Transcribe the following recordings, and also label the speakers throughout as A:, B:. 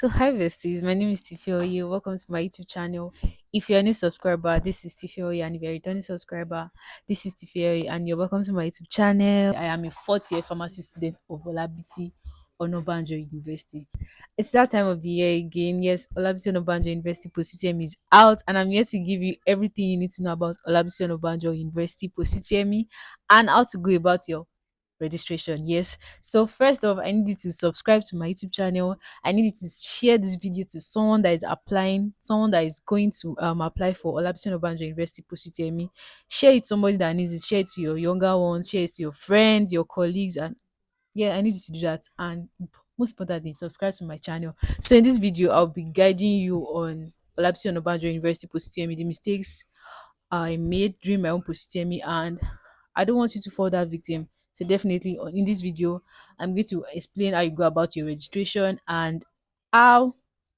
A: So hi besties, my name is Tifioye. Welcome to my YouTube channel. If you're a new subscriber, this is Tifioye, and if you're a returning subscriber, this is Tifioye, and you're welcome to my YouTube channel. I am a fourth year pharmacy student of Olabisi Onabanjo University. It's that time of the year again. Yes, Olabisi Onabanjo University Post UTME is out, and I'm here to give you everything you need to know about Olabisi Onabanjo University Post UTME and how to go about your registration. Yes. So first off, I need you to subscribe to my YouTube channel. I need you to share this video to someone that is applying, someone that is going to apply for Olabisi Onabanjo University Post UTME. Share it to somebody that needs it. Share it to your younger ones. Share it to your friends, your colleagues, and yeah, I need you to do that. And most importantly, subscribe to my channel. So in this video, I'll be guiding you on Olabisi Onabanjo University Post UTME, the mistakes I made during my own post UTME, and I don't want you to fall that victim. So definitely in this video, I'm going to explain how you go about your registration and how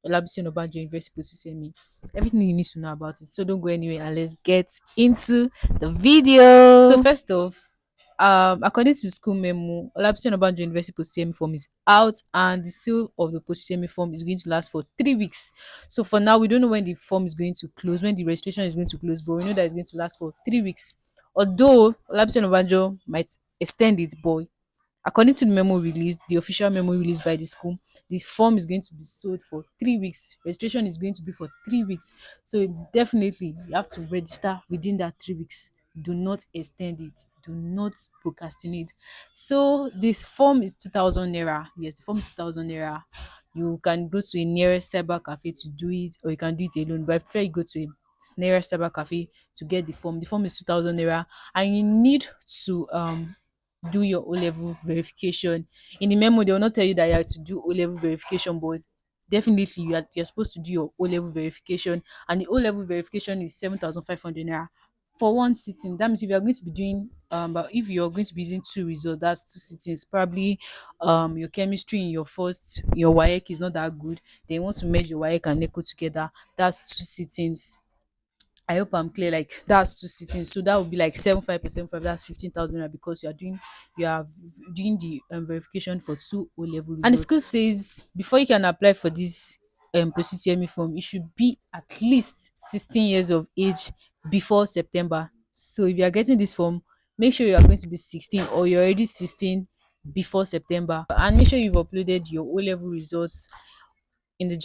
A: Olabisi Onabanjo University post UTME, everything you need to know about it. So don't go anywhere and let's get into the video. So first off, according to school memo, Olabisi Onabanjo University post UTME form is out, and the sale of the post UTME form is going to last for 3 weeks. So for now, we don't know when the form is going to close, when the registration is going to close, but we know that it's going to last for 3 weeks. Although Olabisi Onabanjo might extend it, but according to the memo released, the official memo released by the school, the form is going to be sold for 3 weeks. Registration is going to be for 3 weeks. So definitely you have to register within that 3 weeks. Do not extend it. Do not procrastinate. So this form is 2,000 naira. Yes, the form is 2,000 naira. You can go to a nearest cyber cafe to do it, or you can do it alone. But I prefer you go to a nearest cyber cafe to get the form. The form is 2,000 naira, and you need to do your O level verification. In the memo, they will not tell you that you have to do O level verification, but definitely you're supposed to do your O level verification, and the O level verification is 7,500 naira for one sitting. That means if you're going to be doing but if you're going to be using two results, that's two sittings. Probably your chemistry in your WAEC is not that good. They want to merge your WAEC and NECO together. That's two sittings. I hope I'm clear. Like that's two sittings, so that would be like 7,5%. Five. That's 15,000 naira because you are doing the verification for two O level results. And the school says before you can apply for this post UTME form, you should be at least 16 years of age before September. So if you are getting this form, make sure you are going to be 16 or you're already 16 before September, and make sure you've uploaded your O level results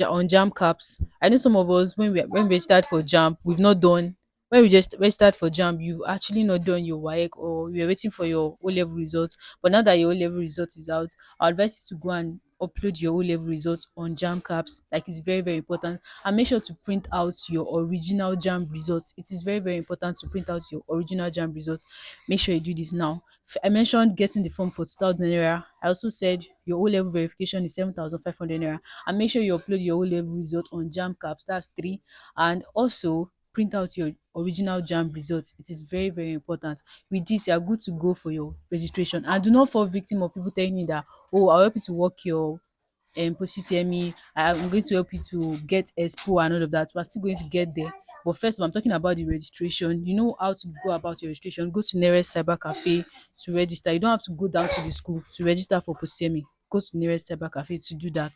A: on jam caps. I know some of us when we registered for jam, we've not done when we just registered for jam, you've actually not done your WAEC, or you're waiting for your O level results. But now that your O level result is out, I advise you to go and upload your O level results on jam caps. Like it's very, very important. And make sure to print out your original jam results. It is very, very important to print out your original jam results. Make sure you do this now. I mentioned getting the form for 2,000 naira. I also said your O level verification is 7,500 naira. And make sure you upload your O level result on jam caps. That's three. And also print out your original jam results. It is very, very important. With this, you are good to go for your registration. And do not fall victim of people telling you that, oh, I'll help you to work your post UTME. I'm going to help you to get expo and all of that. We're still going to get there. But first of all, I'm talking about the registration. You know how to go about your registration. Go to nearest cyber cafe to register. You don't have to go down to the school to register for post UTME. Go to nearest cyber cafe to do that.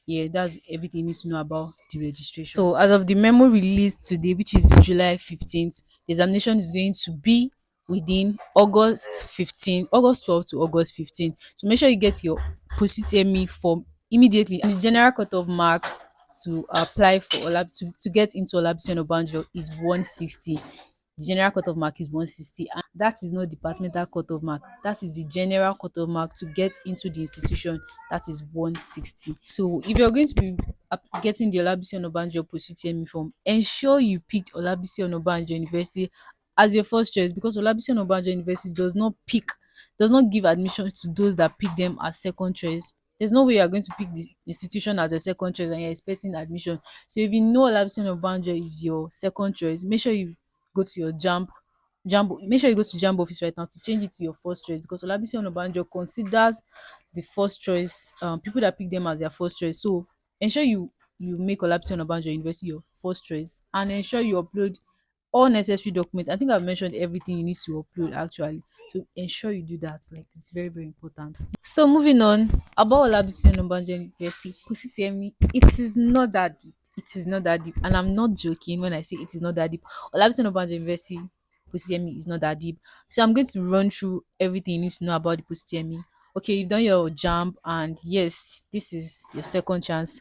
A: Yeah, that's everything you need to know about the registration. So as of the memo released today, which is July 15th, the examination is going to be within August 12th to August 15th. So make sure you get your post UTME form immediately. And the general cutoff mark to apply for to get into Olabisi Onabanjo is 160. The general cutoff mark is 160, and that is not departmental cutoff mark. That is the general cutoff mark to get into the institution. That is 160. So if you're going to be getting the Olabisi Onabanjo post UTME form, ensure you picked Olabisi Onabanjo University as your first choice, because Olabisi Onabanjo University does not give admission to those that pick them as second choice. There's no way you are going to pick the institution as a second choice and you're expecting admission. So if you know Olabisi Onabanjo is your second choice, make sure you go to your make sure you go to JAMB office right now to change it to your first choice, because Olabisi Onabanjo considers the first choice people that pick them as their first choice. So ensure you make Olabisi Onabanjo University your first choice, and ensure you upload all necessary documents. I think I've mentioned everything you need to upload actually. So ensure you do that. Like it's very, very important. So moving on about Olabisi Onabanjo University, Post UTME, it is not that deep. It is not that deep. And I'm not joking when I say it is not that deep. Olabisi Onabanjo University, Post UTME is not that deep. So I'm going to run through everything you need to know about the Post UTME. Okay, you've done your jump and yes, this is your second chance.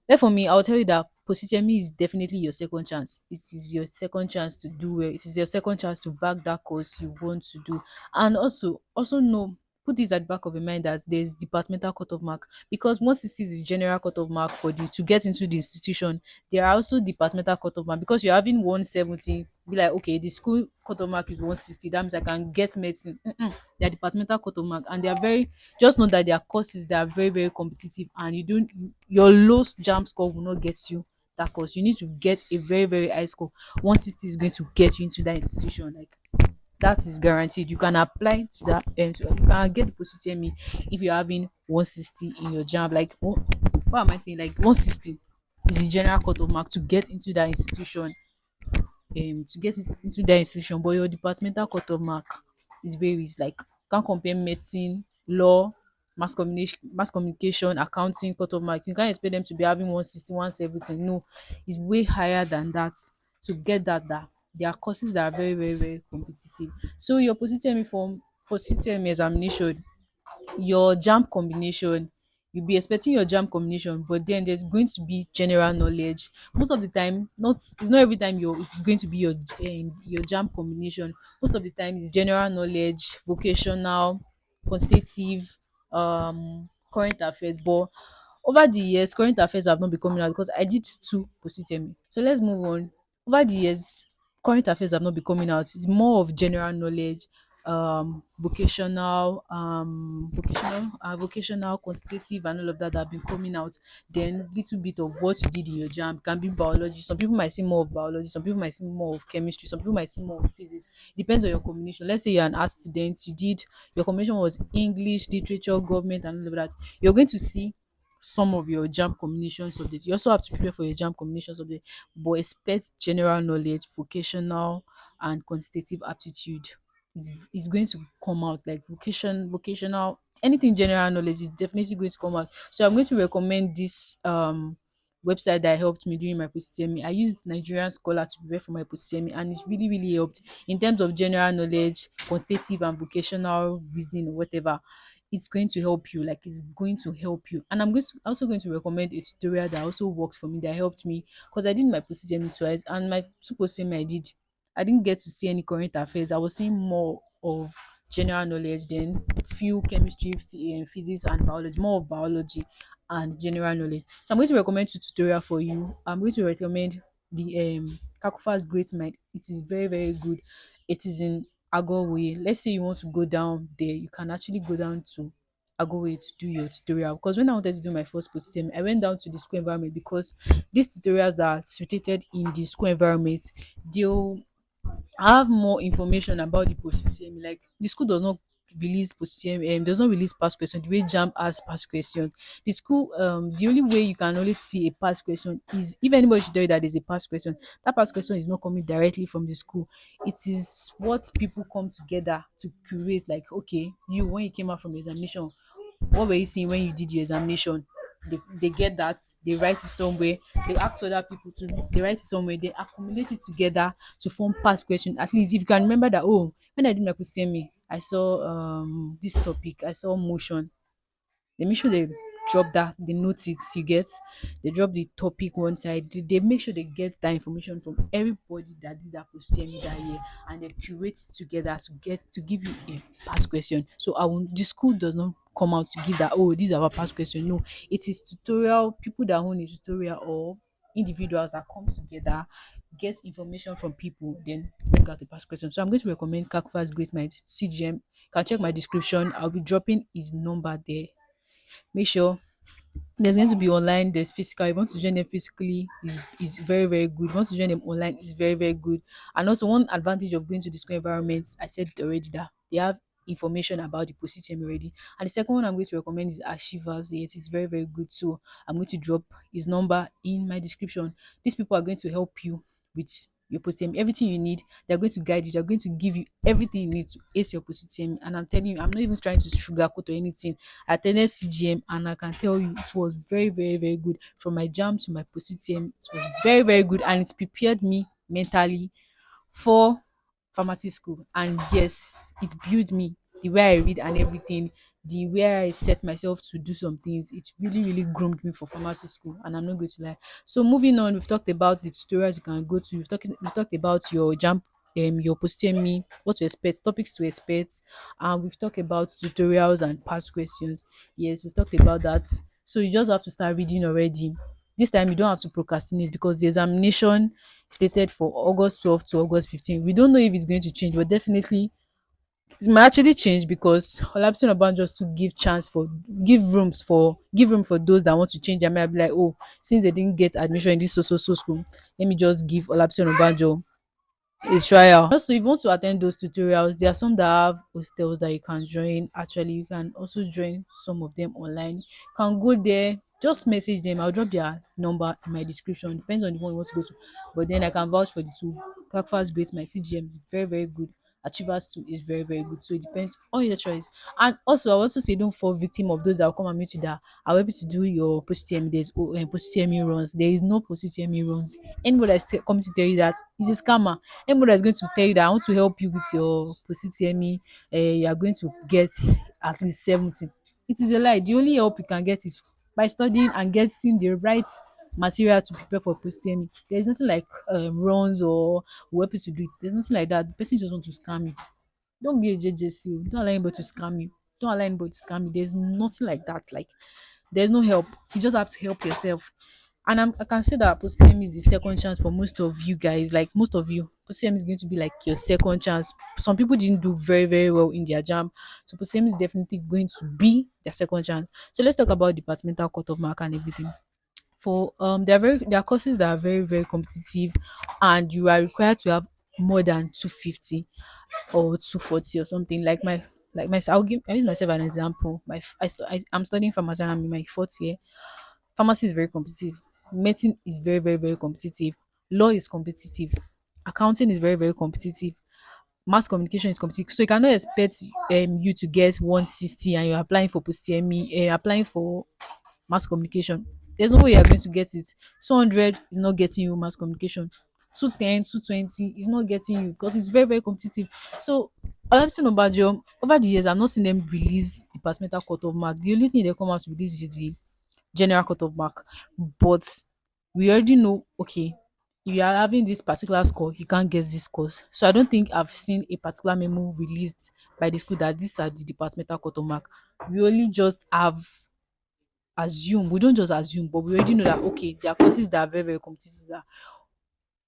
A: Therefore, me, I'll tell you that Positemi is definitely your second chance. It is your second chance to do well. It is your second chance to back that course you want to do. And also know, put this at the back of your mind that there's departmental cutoff mark because 160 is the general cutoff mark for the to get into the institution. There are also departmental cutoff mark because you're having 170. Be like, okay, the school cutoff mark is 160. That means I can get medicine. They are departmental cutoff mark and they are very just know that their courses they are very very competitive and you don't your low jam score will not get you that course. You need to get a very very high score. 160 is going to get you into that institution. Like that is guaranteed. You can apply to that you can get the post me if you're having 160 in your jam. Like what am I saying? Like 160 is the general cutoff mark to get into that institution into their institution, but your departmental cutoff mark is varies. Like can't compare medicine, law, mass communication, accounting cutoff mark. You can't expect them to be having 160, 170. No, it's way higher than that. To get that there are courses that are very, very, very competitive. So your post-UTME examination, your jam combination, you'll be expecting your jam combination, but then there's going to be general knowledge. Most of the time, not it's not every time it's going to be your jam combination. Most of the time it's general knowledge, vocational, quantitative, current affairs. But over the years, current affairs have not been coming out because I did two post-UTME. So let's move on. Over the years, current affairs have not been coming out. It's more of general knowledge, vocational, quantitative, and all of that have been coming out. Then little bit of what you did in your jam can be biology. Some people might see more of biology, some people might see more of chemistry, some people might see more of physics. Depends on your combination. Let's say you're an art student, your combination was English, literature, government, and all of that. You're going to see some of your jam combination subjects. You also have to prepare for your jam combination subject, but expect general knowledge, vocational, and quantitative aptitude. Is going to come out like vocational, anything general knowledge is definitely going to come out. So I'm going to recommend this website that helped me during my post-UTME. I used Nigerian Scholar to prepare for my post-UTME and it's really, really helped in terms of general knowledge, quantitative and vocational reasoning or whatever. It's going to help you, like it's going to help you. And also going to recommend a tutorial that also worked for me, that helped me because I did my post-UTME twice and my two post-UTME I didn't get to see any current affairs. I was seeing more of general knowledge, then few chemistry, physics, and biology, more of biology and general knowledge. So I'm going to recommend two tutorial for you. I'm going to recommend the Calcufast Great Mind. It is very, very good. It is in Agorway. Let's say you want to go down there, you can actually go down to Agorway to do your tutorial. Because when I wanted to do my first post I went down to the school environment because these tutorials that are situated in the school environment, they'll have more information about the post UTME. Like the school does not release post UTME, does not release past questions the way JAMB has past questions. The school, the only way you can only see a past question is if anybody should tell you that there's a past question. That past question is not coming directly from the school. It is what people come together to create. Like, okay, you when you came out from your examination, what were you seeing when you did your examination? They get that, they write it somewhere, they ask other people to they write it somewhere, they accumulate it together to form past question. At least if you can remember that, oh, when I did my me, I saw this topic, I saw motion. They make sure they drop that, they note it, you get, they drop the topic one side, they make sure they get that information from everybody that did that post that year and they curate it together to give you a past question. So the school does not come out to give that, oh, these are our past question. No, it is tutorial, people that own a tutorial or individuals that come together, get information from people, then bring out the past question. So I'm going to recommend Calcufast Great Minds CGM. You can check my description. I'll be dropping his number there. Make sure there's going to be online, there's physical. If you want to join them physically, is very, very good. If you want to join them online, is very, very good. And also one advantage of going to the school environments, I said it already, that they have information about the post already. And the second one I'm going to recommend is Achievers. Yes, it's very, very good. So I'm going to drop his number in my description. These people are going to help you with your post UTME, everything you need. They're going to guide you. They're going to give you everything you need to ace your post UTME. And I'm telling you, I'm not even trying to sugarcoat or anything. I attended CGM and I can tell you it was very, very, very good. From my jam to my post UTME, it was very, very good, and it prepared me mentally for pharmacy school. And yes, it built me the way I read and everything, the way I set myself to do some things. It really, really groomed me for pharmacy school, and I'm not going to lie. So moving on, we've talked about the tutorials you can go to. We've talked about your jump, your post me, what to expect, topics to expect, and we've talked about tutorials and past questions. Yes, we talked about that. So you just have to start reading already. This time you don't have to procrastinate because the examination stated for August 12th to August 15th. We don't know if it's going to change, but definitely it might actually change because Olabisi and Onabanjo to give room for those that want to change their mind. Be like, oh, since they didn't get admission in this so school, let me just give Olabisi and Onabanjo a trial. Also, if you want to attend those tutorials, there are some that have hostels that you can join. Actually, you can also join some of them online. You can go there, just message them. I'll drop their number in my description. Depends on the one you want to go to. But then I can vouch for the two. Calcufast great. My CGM is very, very good. Achievers too is very, very good. So it depends on your choice. And also, I also say don't fall victim of those that will come and meet you that are able to do your post TME. There's post TME runs. There is no post TME runs. Anybody that's coming to tell you that is a scammer. Anybody that's going to tell you that I want to help you with your post TME, you are going to get at least 70. It is a lie. The only help you can get is by studying and getting the right material to prepare for post TME. There is nothing like runs or will help you to do it. There's nothing like that. The person just want to scam you. Don't be a JJC. Don't allow anybody to scam you. Don't allow anybody to scam you. There's nothing like that. Like there's no help. You just have to help yourself. And I can say that post is the second chance for most of you guys. Like most of you, post is going to be like your second chance. Some people didn't do very, very well in their jam. So post is definitely going to be their second chance. So let's talk about departmental cutoff mark and everything. For there are courses that are very, very competitive, and you are required to have more than 250 or 240 or something. I'll use myself an example. I'm studying pharmacy and I'm in my fourth year. Pharmacy is very competitive. Medicine is very, very, very competitive. Law is competitive. Accounting is very, very competitive. Mass communication is competitive. So you cannot expect you to get 160 and you're applying for post TME, applying for mass communication. There's no way you're going to get it. 200 is not getting you mass communication. 210, 220 is not getting you because it's very, very competitive. So Olabisi Onabanjo, over the years, I've not seen them release departmental cutoff mark. The only thing they come out to release is the general cutoff mark. But we already know, okay, if you are having this particular score, you can't get this course. So I don't think I've seen a particular memo released by the school that these are the departmental cutoff mark. We only just have assume. We don't just assume, but we already know that okay, there are courses that are very, very competitive. That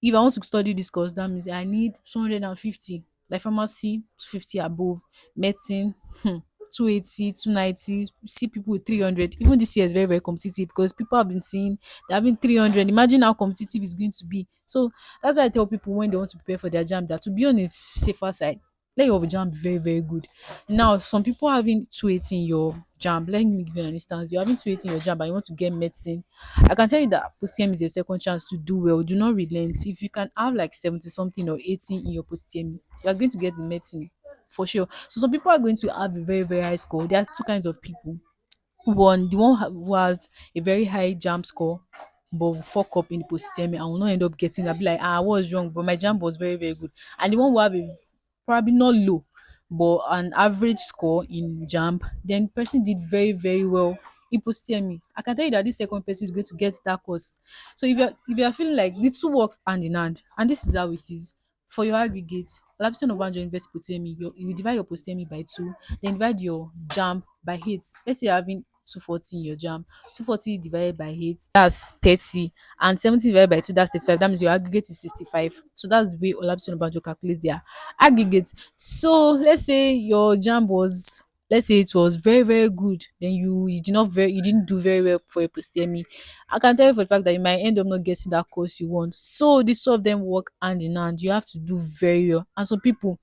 A: if I want to study this course, that means I need 250. Like pharmacy, 250 above. Medicine, 280, 290. See people with 300. Even this year is very, very competitive because people have been saying they're having 300. Imagine how competitive it's going to be. So that's why I tell people when they want to prepare for their jam that to be on a safer side, let your jam be very, very good. Now, some people having 280 in your jam. Let me give you an instance. You're having 280 in your jam and you want to get medicine. I can tell you that post is your second chance to do well. Do not relent. If you can have like 70 something or 80 in your post you are going to get the medicine for sure. So some people are going to have a very, very high score. There are two kinds of people. One, the one who has a very high jam score but will fuck up in the post and will not end up getting that. Be like, I was wrong, but my jam was very, very good. And the one who have a probably not low, but an average score in jam, then the person did very, very well in post I can tell you that this second person is going to get that course. So if you're feeling like the two works hand in hand, and this is how it is for your aggregate. Olabisi Onabanjo invest post you divide your post by two, then divide your jam by 8. Let's say you're having 240 in your jam. 240 divided by 8, that's 30. And 70 divided by 2, that's 35. That means your aggregate is 65. So that's the way Olabisi Onabanjo calculates their aggregate. So let's say your jam was, let's say it was very, very good. Then you didn't do very well for your post I can tell you for the fact that you might end up not getting that course you want. So the two of them work hand in hand. You have to do very well. And some people,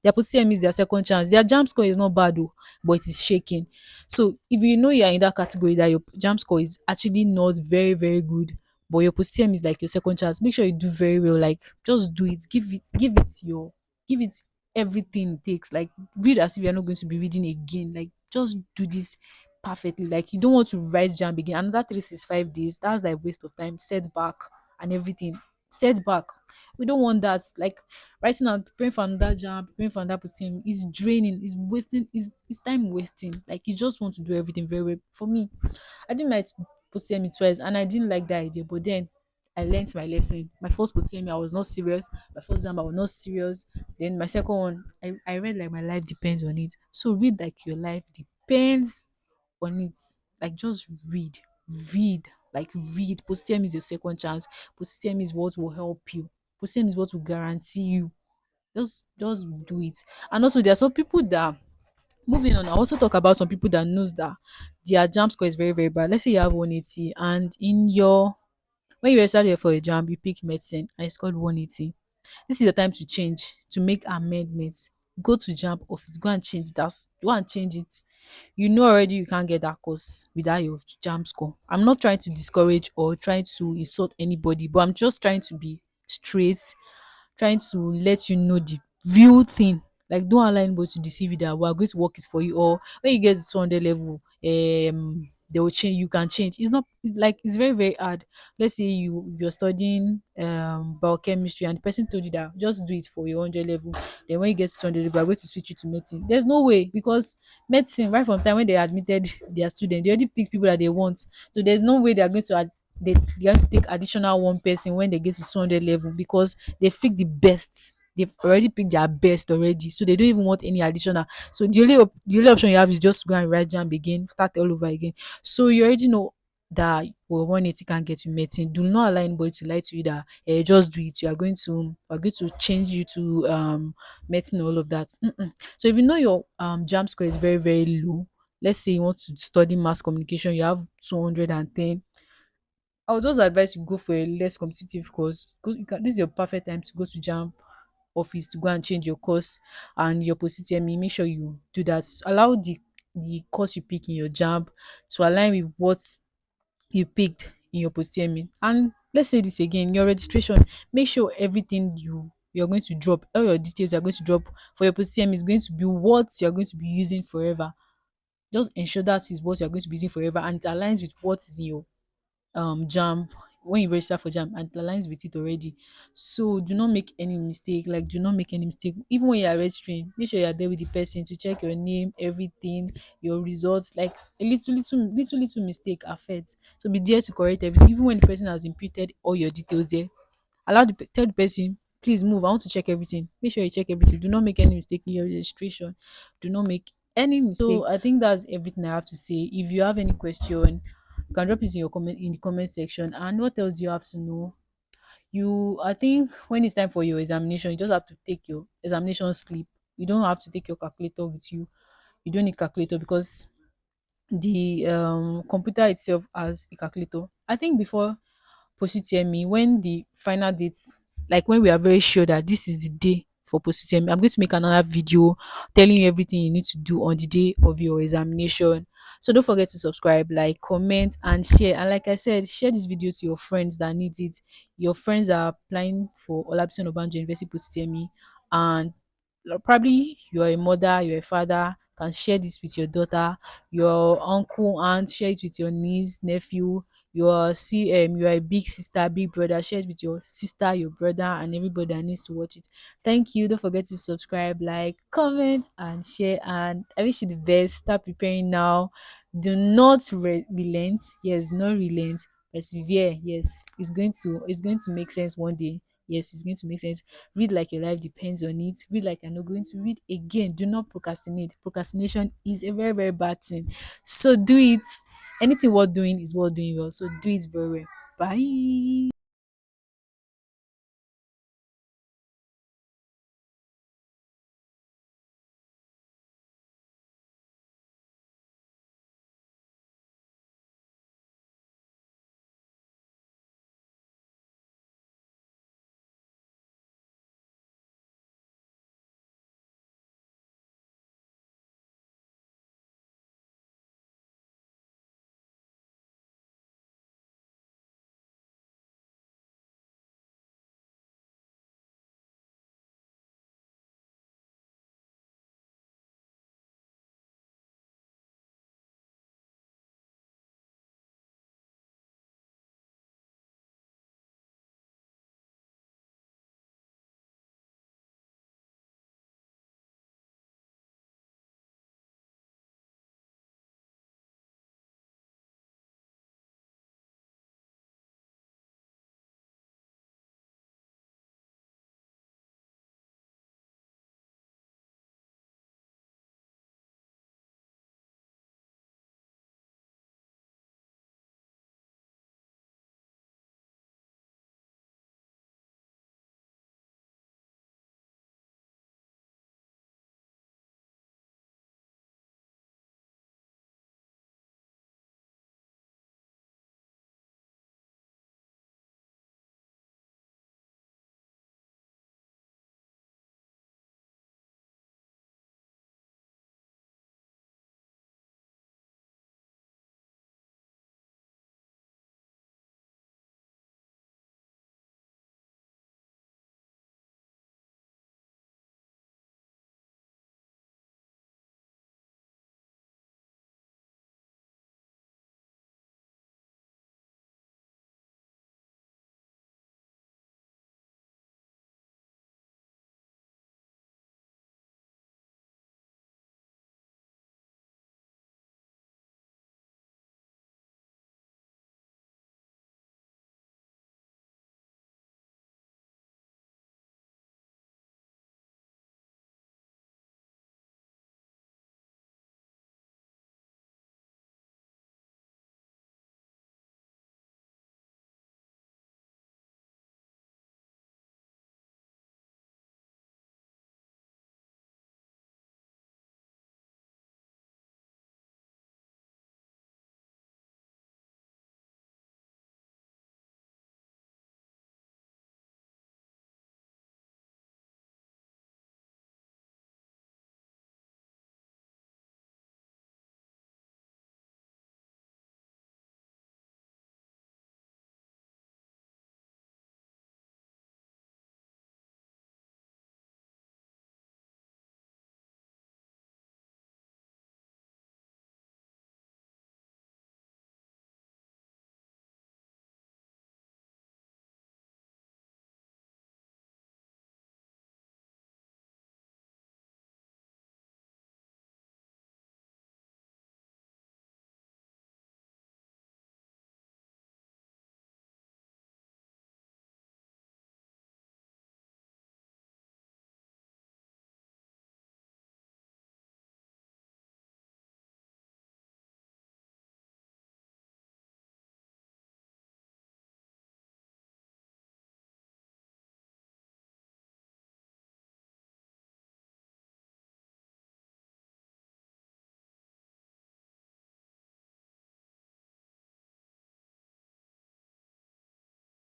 A: their post is their second chance. Their jam score is not bad though, but it is shaking. So if you know you are in that category that your jam score is actually not very, very good, but your post UTME is like your second chance. Make sure you do very well. Like just do it. Give it everything it takes. Like read as if you're not going to be reading again. Like just do this perfectly. Like you don't want to write jam again. Another 365 days. That's like waste of time, setback and everything. Setback. We don't want that. Like writing and preparing for another jam, preparing for another position is draining, is wasting, is time wasting. Like you just want to do everything very well. For me, I did my post twice and I didn't like that idea, but then I learned my lesson. My first post I was not serious. My first jam I was not serious. Then my second one, I read like my life depends on it. So read like your life depends on it. Like just read, like read. Post is your second chance. Post is what will help you. Post is what will guarantee you. Just do it. And also there are some people that, moving on, I also talk about some people that knows that their jam score is very, very bad. Let's say you have 180 and in your when you register there for a jam, you pick medicine and you scored 180. This is your time to change, to make amendments. Go to jam office, go and change that, go and change it. You know already you can't get that course without your jam score. I'm not trying to discourage or trying to insult anybody, but I'm just trying to be straight, trying to let you know the real thing. Like don't allow anybody to deceive you that we're going to work it for you, or when you get to 200 level, they will change, you can change. It's not, it's like it's very, very hard. Let's say you're studying biochemistry and the person told you that just do it for your 100 level, then when you get to 200 level, we're going to switch you to medicine. There's no way, because medicine, right from time when they admitted their student, they already picked people that they want. So there's no way they're going to they have to take additional one person when they get to 200 level, because they pick the best. They've already picked their best already, so they don't even want any additional. So the only option you have is just to go and write jam again, start all over again. So you already know that well, 180 can't get you medicine. Do not allow anybody to lie to you that just do it. We're going to change you to medicine, all of that. Mm-mm. So if you know your jam score is very, very low, let's say you want to study mass communication, you have 210. I would just advise you go for a less competitive course. This is your perfect time to go to jam office to go and change your course and your post UTME. Make sure you do that. Allow the course you pick in your jam to align with what you picked in your post UTME. And let's say this again, your registration, make sure everything you're going to drop, all your details you're going to drop for your post UTME is going to be what you're going to be using forever. Just ensure that is what you're going to be using forever and it aligns with what is in your jam when you register for jam and it aligns with it already. So do not make any mistake. Like do not make any mistake. Even when you are registering, make sure you are there with the person to check your name, everything, your results. Like a little mistake affects. So be there to correct everything. Even when the person has imputed all your details there, tell the person, please move, I want to check everything. Make sure you check everything. Do not make any mistake in your registration. Do not make any mistake. So I think that's everything I have to say. If you have any question, you can drop it in your comment in the comment section. And what else do you have to know? I think when it's time for your examination, you just have to take your examination slip. You don't have to take your calculator with you. You don't need calculator because the computer itself has a calculator. I think before post UTME, when the final date, like when we are very sure that this is the day for post UTME, I'm going to make another video telling you everything you need to do on the day of your examination. So don't forget to subscribe, like, comment, and share. And like I said, share this video to your friends that need it. Your friends are applying for Olabisi Onabanjo University post UTME, and probably you're a mother, you're a father, can share this with your daughter, your uncle, aunt, share it with your niece, nephew, you're a big sister, big brother, share it with your sister, your brother, and everybody that needs to watch it. Thank you. Don't forget to subscribe, like, comment, and share. And I wish you the best. Start preparing now. Do not relent. Yes, not relent. Persevere. Yes, it's going to make sense one day. Yes, it's going to make sense. Read like your life depends on it. Read like you're not going to read again. Do not procrastinate. Procrastination is a very, very bad thing. So do it. Anything worth doing is worth doing well. So do it very well. Bye.